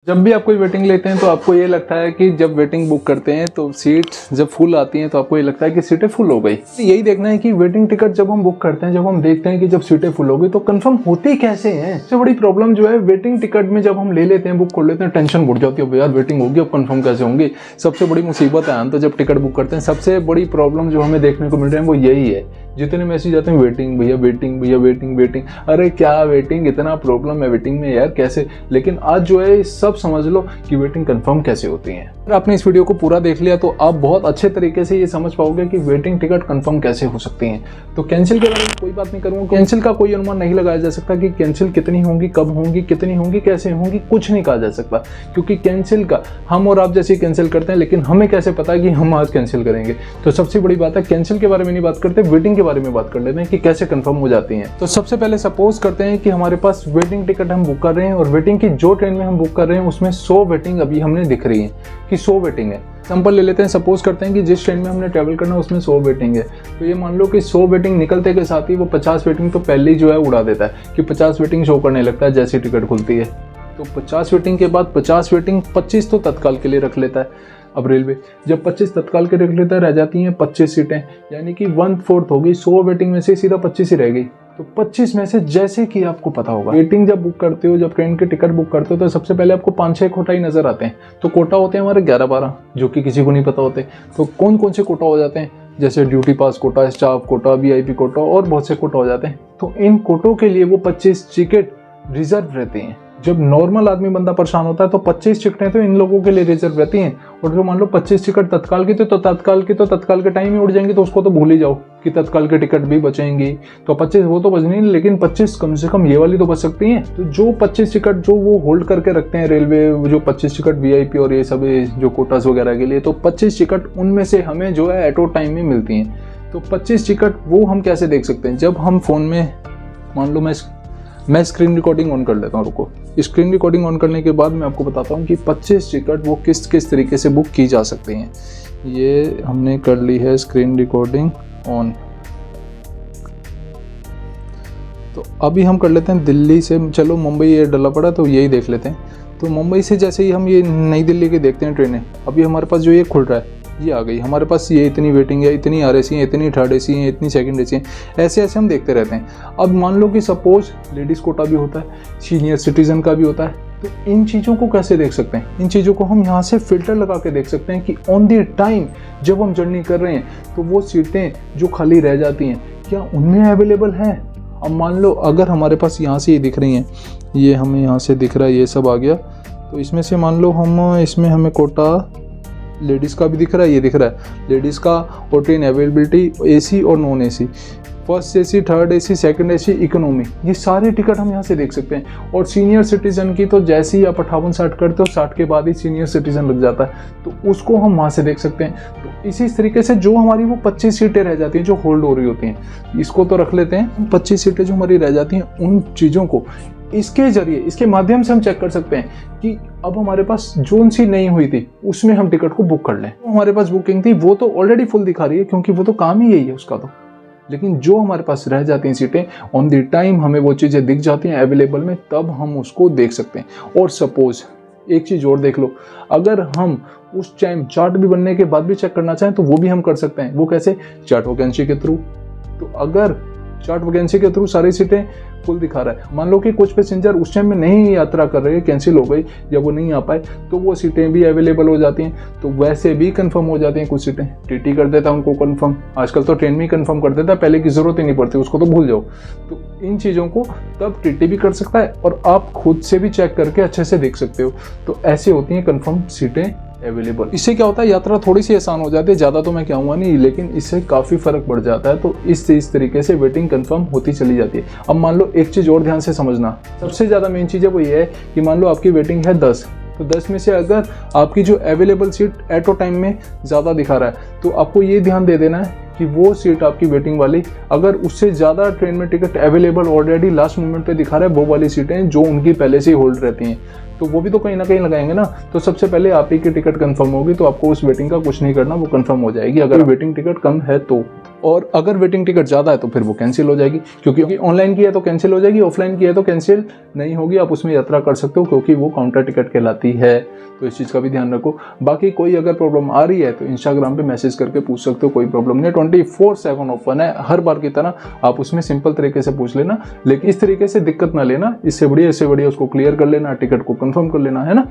जब भी आप कोई वेटिंग लेते हैं तो आपको ये लगता है कि जब वेटिंग बुक करते हैं तो सीट्स जब फुल आती हैं तो आपको ये लगता है कि सीटें फुल हो गई। यही देखना है कि वेटिंग टिकट जब हम बुक करते हैं, जब हम देखते हैं कि जब सीटें फुल हो गई तो कंफर्म होती कैसे हैं। सबसे बड़ी प्रॉब्लम जो है वेटिंग टिकट में जब हम ले लेते हैं, बुक कर लेते हैं, टेंशन बढ़ जाती है, यार वेटिंग होगी अब कंफर्म कैसे होंगी। सबसे बड़ी मुसीबत है तो जब टिकट बुक करते हैं सबसे बड़ी प्रॉब्लम जो हमें देखने को मिल रहा है वो यही है। जितने मैसेज आते हैं वेटिंग भैया, वेटिंग भैया, वेटिंग वेटिंग, अरे क्या वेटिंग, इतना प्रॉब्लम है वेटिंग में यार कैसे। लेकिन आज जो है सब समझ लो कि वेटिंग कंफर्म कैसे होती है। अगर आपने इस वीडियो को पूरा देख लिया तो आप बहुत अच्छे तरीके से ये समझ पाओगे कि वेटिंग टिकट कंफर्म कैसे हो सकती हैं। तो कैंसिल के बारे में कोई बात नहीं करूँगा, कैंसिल का कोई अनुमान नहीं लगाया जा सकता कि कैंसिल कितनी होंगी, कब होंगी, कितनी होंगी, कैसे होंगी, कुछ नहीं कहा जा सकता। क्योंकि कैंसिल का हम और आप जैसे कैंसिल करते हैं, लेकिन हमें कैसे पता है कि हम आज कैंसिल करेंगे। तो सबसे बड़ी बात है कैंसिल के बारे में नहीं बात करते, वेटिंग के बारे में बात कर लेते हैं कि कैसे कंफर्म हो जाती हैं। तो सबसे पहले सपोज करते हैं कि हमारे पास वेटिंग टिकट हम बुक कर रहे हैं और वेटिंग की जो ट्रेन में हम बुक कर रहे हैं उसमें 100 वेटिंग अभी हमने दिख रही है कि 100 वेटिंग है। एग्जाम्पल ले लेते हैं, सपोज करते हैं कि जिस ट्रेन में हमने ट्रैवल करना है उसमें 100 वेटिंग है। तो ये मान लो कि 100 वेटिंग निकलते के साथ ही वो 50 वेटिंग तो पहले ही जो है उड़ा देता है कि 50 वेटिंग शो करने लगता है जैसे टिकट खुलती है। तो 50 वेटिंग के बाद 50 वेटिंग 25 तो तत्काल के लिए रख लेता है। अब रेलवे जब 25 तत्काल के रख लेता है, रह जाती हैं 25 सीटें, यानी कि 1/4 होगी। 100 वेटिंग में से सीधा 25 ही रह गई। तो 25 में से जैसे कि आपको पता होगा वेटिंग जब बुक करते हो, जब ट्रेन के टिकट बुक करते हो तो सबसे पहले आपको 5-6 कोटा ही नजर आते हैं। तो कोटा होते हैं हमारे 11-12 जो कि किसी को नहीं पता होते। तो कौन कौन से कोटा हो जाते हैं, जैसे duty pass quota, staff quota, VIP quota और बहुत से कोटा हो जाते हैं। तो इन कोटों के लिए वो 25 टिकट रिजर्व रहती हैं। जब नॉर्मल आदमी बंदा परेशान होता है तो 25 टिकटें तो इन लोगों के लिए रिजर्व रहती हैं। और जो मान लो 25 टिकट तत्काल की तो तत्काल के टाइम ही उड़ जाएंगे, तो उसको तो भूल ही जाओ कि तत्काल के टिकट भी बचेंगी। तो 25 वो तो बचनी नहीं, लेकिन 25 कम से कम ये वाली तो बच सकती हैं। तो जो 25 टिकट जो वो होल्ड करके रखते हैं रेलवे, जो 25 टिकट VIP और ये सब जो कोटास वगैरह के लिए, तो 25 टिकट उनमें से हमें जो है एट ओ टाइम में मिलती हैं। तो 25 टिकट वो हम कैसे देख सकते हैं, जब हम फोन में मान लो मैं स्क्रीन रिकॉर्डिंग ऑन कर लेता हूँ। रुको, स्क्रीन रिकॉर्डिंग ऑन करने के बाद मैं आपको बताता हूँ कि 25 टिकट वो किस किस तरीके से बुक की जा सकती हैं। ये हमने कर ली है स्क्रीन रिकॉर्डिंग ऑन। तो अभी हम कर लेते हैं दिल्ली से, चलो मुंबई ये डला पड़ा तो यही देख लेते हैं। तो मुंबई से जैसे ही हम ये नई दिल्ली की देखते हैं ट्रेनें, अभी हमारे पास जो ये खुल रहा है ये आ गई हमारे पास, ये इतनी वेटिंग है, इतनी RAC है, इतनी थर्ड AC है, इतनी सेकंड AC है, ऐसे ऐसे हम देखते रहते हैं। अब मान लो कि सपोज लेडीज़ कोटा भी होता है, सीनियर सिटीजन का भी होता है। तो इन चीज़ों को कैसे देख सकते हैं, इन चीज़ों को हम यहाँ से फिल्टर लगा के देख सकते हैं कि ऑन द टाइम जब हम जर्नी कर रहे हैं तो वो सीटें जो खाली रह जाती हैं क्या उनमें अवेलेबल हैं। अब मान लो अगर हमारे पास यहाँ से ये दिख रही हैं, ये हमें यहाँ से दिख रहा है, ये सब आ गया। तो इसमें से मान लो इसमें हमें कोटा लेडीज़ का भी दिख रहा है, ये दिख रहा है लेडीज़ का, और ट्रेन अवेलेबिलिटी AC और non AC, first AC, third AC, second AC, economy, ये सारे टिकट हम यहाँ से देख सकते हैं। और सीनियर सिटीजन की तो जैसे ही आप 58-60 करते हो 60 के बाद ही सीनियर सिटीजन लग जाता है, तो उसको हम वहाँ से देख सकते हैं। तो इसी तरीके से जो हमारी वो 25 सीटें रह जाती हैं जो होल्ड हो रही होती हैं, इसको तो रख लेते हैं, 25 सीटें जो हमारी रह जाती हैं उन चीज़ों को इसके जरिए, इसके माध्यम से हम चेक कर सकते हैं कि अब हमारे पास जोन सी नहीं हुई थी उसमें हम टिकट को बुक कर लें। तो हमारे पास बुकिंग थी वो तो ऑलरेडी फुल दिखा रही है क्योंकि वो तो काम ही यही है उसका। तो लेकिन जो हमारे पास रह जाती हैं सीटें ऑन द टाइम हमें वो चीज़ें दिख जाती हैं अवेलेबल में, तब हम उसको देख सकते हैं। और सपोज एक चीज़ और देख लो, अगर हम उस टाइम चार्ट भी बनने के बाद भी चेक करना चाहें तो वो भी हम कर सकते हैं। वो कैसे, चार्ट वैकेंसी के थ्रू। तो अगर चार्ट वैकेंसी के थ्रू सारी सीटें फुल दिखा रहा है, मान लो कि कुछ पैसेंजर उस टाइम में नहीं यात्रा कर रहे, कैंसिल हो गई या वो नहीं आ पाए, तो वो सीटें भी अवेलेबल हो जाती हैं। तो वैसे भी कंफर्म हो जाती हैं कुछ सीटें, TT कर देता है उनको कंफर्म। आजकल तो ट्रेन में ही कंफर्म कर देता है, पहले की जरूरत ही नहीं पड़ती, उसको तो भूल जाओ। तो इन चीज़ों को तब TT भी कर सकता है और आप खुद से भी चेक करके अच्छे से देख सकते हो। तो ऐसे होती हैं कंफर्म सीटें अवेलेबल। इससे क्या होता है, यात्रा थोड़ी सी आसान हो जाती है, ज़्यादा तो मैं कहूँगा नहीं, लेकिन इससे काफ़ी फ़र्क पड़ जाता है। तो इस तरीके से वेटिंग कंफर्म होती चली जाती है। अब मान लो एक चीज़ और ध्यान से समझना, सबसे ज़्यादा मेन चीज़ है वो ये है कि मान लो आपकी वेटिंग है 10, तो 10 में से अगर आपकी जो अवेलेबल सीट एट ओ टाइम में ज़्यादा दिखा रहा है तो आपको ये ध्यान दे देना है कि वो सीट आपकी वेटिंग वाली, अगर उससे ज़्यादा ट्रेन में ticket available already last moment पे दिखा रहा है, वो वाली सीटें जो उनकी पहले से ही होल्ड रहती हैं। तो वो भी तो कहीं ना कहीं लगाएंगे ना। तो सबसे पहले आप ही की टिकट कंफर्म होगी तो आपको उस वेटिंग का कुछ नहीं करना, वो कंफर्म हो जाएगी अगर वेटिंग टिकट कम है तो। और अगर वेटिंग टिकट ज़्यादा है तो फिर वो कैंसिल हो जाएगी, क्योंकि ऑनलाइन की है तो कैंसिल हो जाएगी, ऑफलाइन की है तो कैंसिल नहीं होगी। आप उसमें यात्रा कर सकते हो क्योंकि वो काउंटर टिकट कहलाती है। तो इस चीज़ का भी ध्यान रखो। बाकी कोई अगर प्रॉब्लम आ रही है तो इंस्टाग्राम पे मैसेज करके पूछ सकते हो, कोई प्रॉब्लम नहीं है। 24/7 ओपन है, हर बार की तरह आप उसमें सिंपल तरीके से पूछ लेना, लेकिन इस तरीके से दिक्कत ना लेना। इससे बढ़िया उसको क्लियर कर लेना, टिकट को कंफर्म कर लेना, है ना।